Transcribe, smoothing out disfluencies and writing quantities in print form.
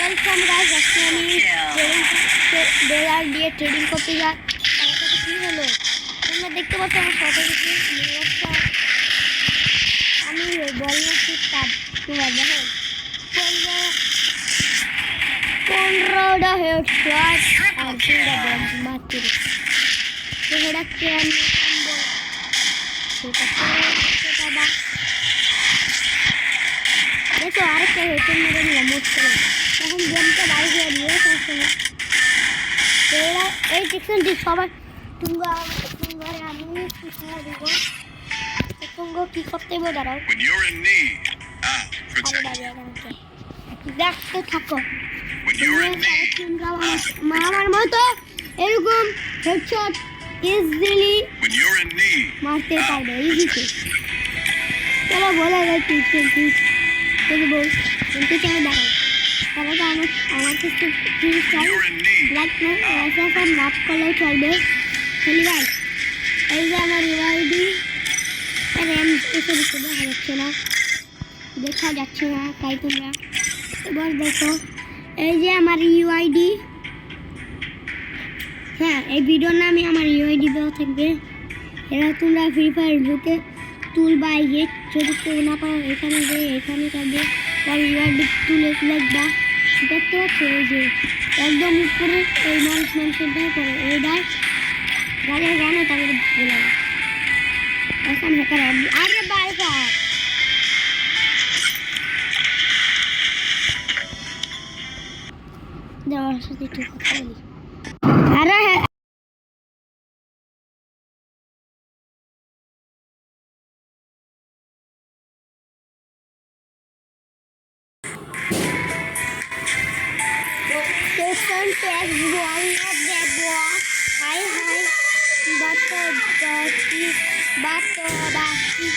Welcome guys, আজকে আমি dollar দিয়ে ট্রেডিং করতে যাই। আমার সাথে কি হলো তোমরা দেখতে পাচ্ছ? আমার সাথে কিছু অবস্থা, আমি বলবো কি তার তোমার দেখো 15টা হেডশট আর 2টা বম্ব মারতে তো হেডাচ্ছে আমি দেখো আরেকটা হেডশট মেরে নিলাম মুশকিল। এখন গেমটা বাইরে দিয়ে সমস্যা তো এরা এই টিকশনটি সবাই তোমরা আমি শিখিয়ে দেবো। তোমরা কি করতে হবে দাঁড়াও, দেখতে থাকো। আমার মতো এরকম হেডশট ইজিলি মারতে পারবে ইজিতে। চলো বলে যাচ্ছি যদি বল শুনতে চাই দাঁড়াও। তাহলে তো আমার কাছে চাই লাইক লাভ করলেও চলবে। খেলি ভাই এই যে আমার ইউআইডি র্যাম এসে দিতে দেখা যাচ্ছে না তাই তোমরা এবার দেখো এই যে আমার ইউআইডি। হ্যাঁ, এই ভিডিওর নামে আমার ইউআইডি দেওয়া থাকবে। এরা তোমরা ফ্রি ফায়ার ঢুকে তুল বা ইয়ে যদি কেউ না পাও এখানে যে এখানে থাকবে তার ইউআইডি তুলে লাগবা। দেখতে পাচ্ছ এই যে একদম উপরে এই মানুষের করে এই দেয় গাড়ি জানে তাদের বলে এখন হ্যাকার আরে বাইকার দেওয়ার সাথে একটু কথা বলি। আরে Listen to everyone of the boy. Hi, hi. Bato, bati, bato, bati.